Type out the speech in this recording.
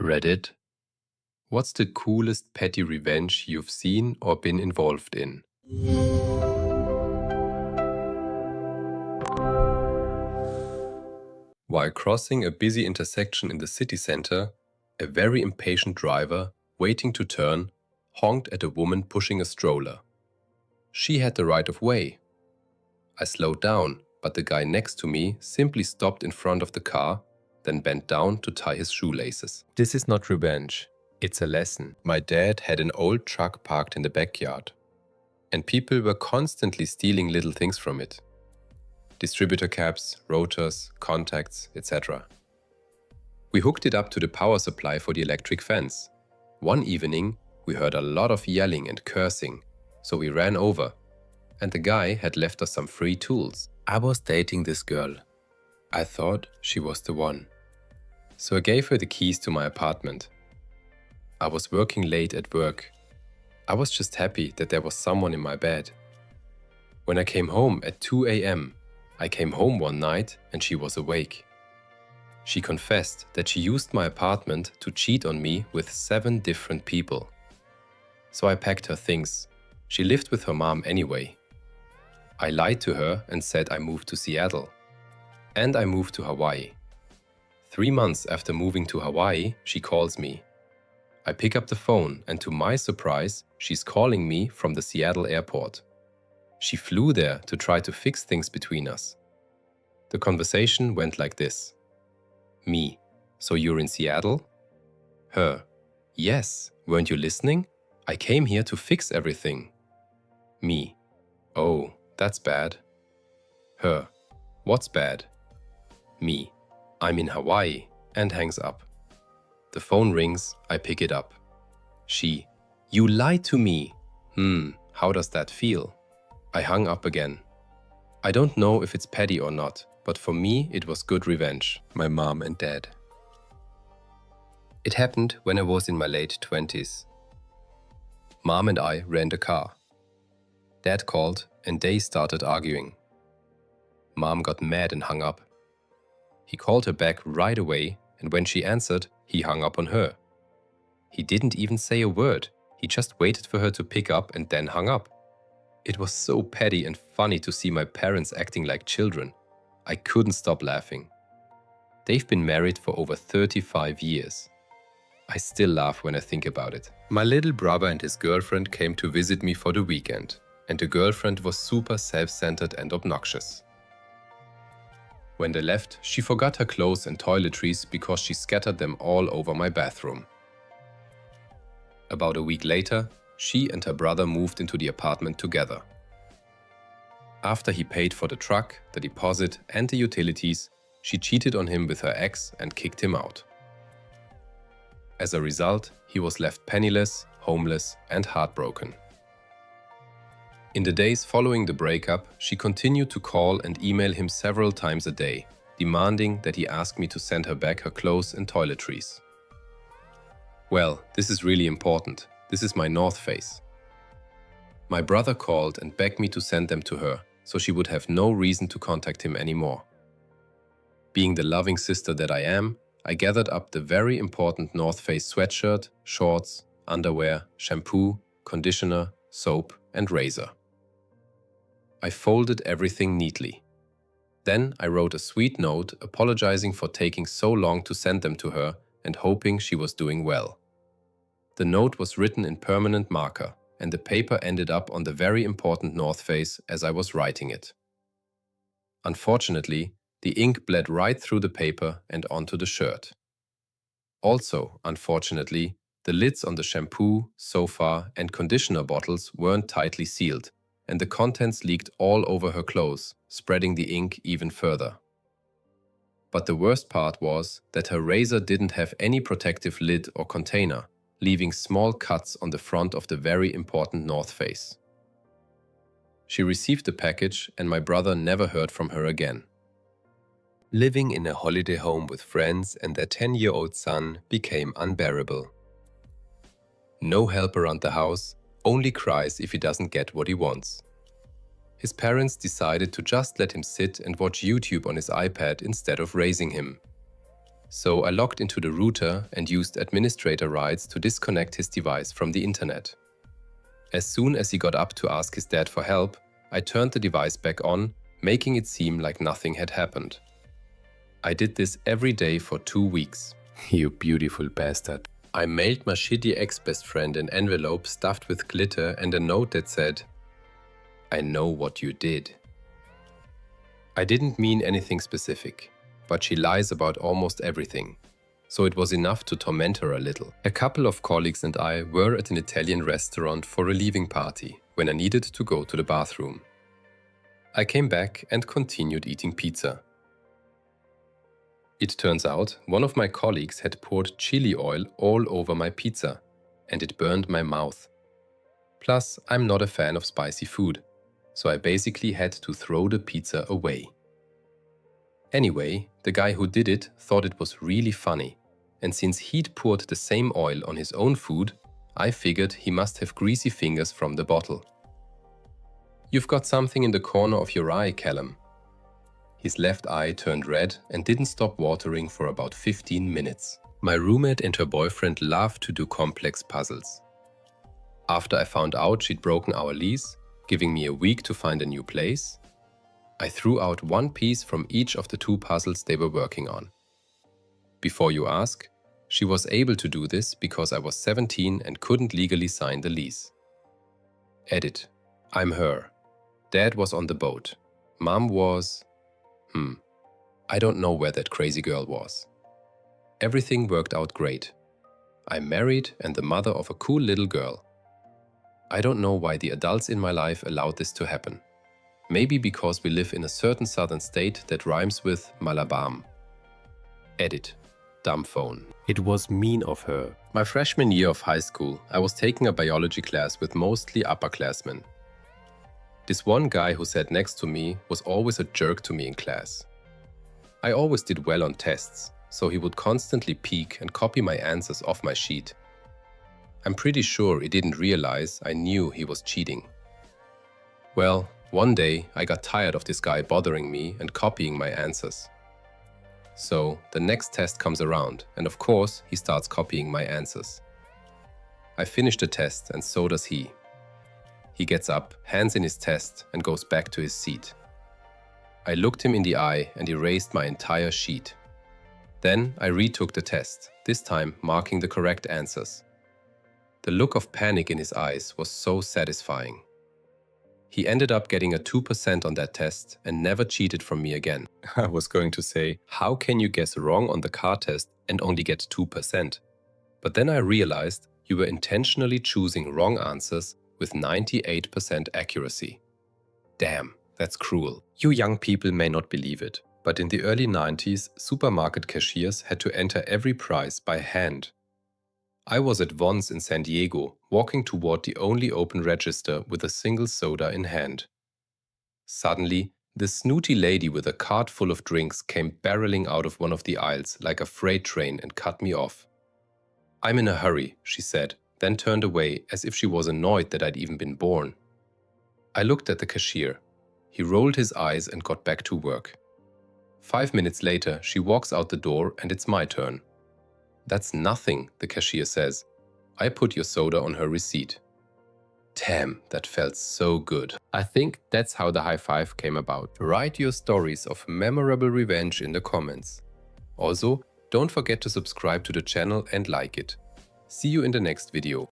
Reddit. What's the coolest petty revenge you've seen or been involved in? While crossing a busy intersection in the city center, a very impatient driver, waiting to turn, honked at a woman pushing a stroller. She had the right of way. I slowed down, but the guy next to me simply stopped in front of the car, then bent down to tie his shoelaces. This is not revenge, it's a lesson. My dad had an old truck parked in the backyard, and people were constantly stealing little things from it. Distributor caps, rotors, contacts, etc. We hooked it up to the power supply for the electric fence. One evening, we heard a lot of yelling and cursing, so we ran over, and the guy had left us some free tools. I was dating this girl. I thought she was the one. So I gave her the keys to my apartment. I was working late at work. I was just happy that there was someone in my bed. When I came home at 2 a.m., I came home one night and she was awake. She confessed that she used my apartment to cheat on me with 7 different people. So I packed her things. She lived with her mom anyway. I lied to her and said I moved to Seattle. And I moved to Hawaii. 3 months after moving to Hawaii, she calls me. I pick up the phone and to my surprise, she's calling me from the Seattle airport. She flew there to try to fix things between us. The conversation went like this. Me: so you're in Seattle? Her: yes, weren't you listening? I came here to fix everything. Me: oh, that's bad. Her: what's bad? Me: I'm in Hawaii, and hangs up. The phone rings, I pick it up. She: you lied to me. How does that feel? I hung up again. I don't know if it's petty or not, but for me it was good revenge. My mom and dad. It happened when I was in my late 20s. Mom and I rent a car. Dad called and they started arguing. Mom got mad and hung up. He called her back right away, and when she answered, he hung up on her. He didn't even say a word. He just waited for her to pick up and then hung up. It was so petty and funny to see my parents acting like children. I couldn't stop laughing. They've been married for over 35 years. I still laugh when I think about it. My little brother and his girlfriend came to visit me for the weekend, and the girlfriend was super self-centered and obnoxious. When they left, she forgot her clothes and toiletries because she scattered them all over my bathroom. About a week later, she and her brother moved into the apartment together. After he paid for the truck, the deposit and the utilities, she cheated on him with her ex and kicked him out. As a result, he was left penniless, homeless, and heartbroken. In the days following the breakup, she continued to call and email him several times a day, demanding that he ask me to send her back her clothes and toiletries. Well, this is really important. This is my North Face. My brother called and begged me to send them to her, so she would have no reason to contact him anymore. Being the loving sister that I am, I gathered up the very important North Face sweatshirt, shorts, underwear, shampoo, conditioner, soap, and razor. I folded everything neatly. Then I wrote a sweet note apologizing for taking so long to send them to her and hoping she was doing well. The note was written in permanent marker, and the paper ended up on the very important North Face as I was writing it. Unfortunately, the ink bled right through the paper and onto the shirt. Also, unfortunately, the lids on the shampoo, sofa, and conditioner bottles weren't tightly sealed, and the contents leaked all over her clothes, spreading the ink even further. But the worst part was that her razor didn't have any protective lid or container, leaving small cuts on the front of the very important North Face. She received the package and my brother never heard from her again. Living in a holiday home with friends and their 10-year-old son became unbearable. No help around the house, only cries if he doesn't get what he wants. His parents decided to just let him sit and watch YouTube on his iPad instead of raising him. So I logged into the router and used administrator rights to disconnect his device from the internet. As soon as he got up to ask his dad for help, I turned the device back on, making it seem like nothing had happened. I did this every day for 2 weeks. You beautiful bastard. I mailed my shitty ex-best friend an envelope stuffed with glitter and a note that said, "I know what you did." I didn't mean anything specific, but she lies about almost everything, so it was enough to torment her a little. A couple of colleagues and I were at an Italian restaurant for a leaving party when I needed to go to the bathroom. I came back and continued eating pizza. It turns out one of my colleagues had poured chili oil all over my pizza, and it burned my mouth. Plus, I'm not a fan of spicy food, so I basically had to throw the pizza away. Anyway, the guy who did it thought it was really funny, and since he'd poured the same oil on his own food, I figured he must have greasy fingers from the bottle. "You've got something in the corner of your eye, Callum." His left eye turned red and didn't stop watering for about 15 minutes. My roommate and her boyfriend loved to do complex puzzles. After I found out she'd broken our lease, giving me a week to find a new place, I threw out one piece from each of the 2 puzzles they were working on. Before you ask, she was able to do this because I was 17 and couldn't legally sign the lease. Edit. I'm her. Dad was on the boat. Mom was... I don't know where that crazy girl was. Everything worked out great. I'm married and the mother of a cool little girl. I don't know why the adults in my life allowed this to happen. Maybe because we live in a certain southern state that rhymes with Malabam. Edit. Dumb phone. It was mean of her. My freshman year of high school, I was taking a biology class with mostly upperclassmen. This one guy who sat next to me was always a jerk to me in class. I always did well on tests, so he would constantly peek and copy my answers off my sheet. I'm pretty sure he didn't realize I knew he was cheating. Well, one day I got tired of this guy bothering me and copying my answers. So the next test comes around, and of course he starts copying my answers. I finish the test and so does he. He gets up, hands in his test, and goes back to his seat. I looked him in the eye and erased my entire sheet. Then I retook the test, this time marking the correct answers. The look of panic in his eyes was so satisfying. He ended up getting a 2% on that test and never cheated from me again. I was going to say, how can you guess wrong on the car test and only get 2%? But then I realized you were intentionally choosing wrong answers with 98% accuracy. Damn, that's cruel. You young people may not believe it, but in the early 90s, supermarket cashiers had to enter every price by hand. I was at Vons in San Diego, walking toward the only open register with a single soda in hand. Suddenly, this snooty lady with a cart full of drinks came barreling out of one of the aisles like a freight train and cut me off. "I'm in a hurry," she said, then turned away as if she was annoyed that I'd even been born. I looked at the cashier. He rolled his eyes and got back to work. 5 minutes later, she walks out the door and it's my turn. "That's nothing," the cashier says. I put your soda on her receipt. Damn, that felt so good. I think that's how the high five came about. Write your stories of memorable revenge in the comments. Also, don't forget to subscribe to the channel and like it. See you in the next video.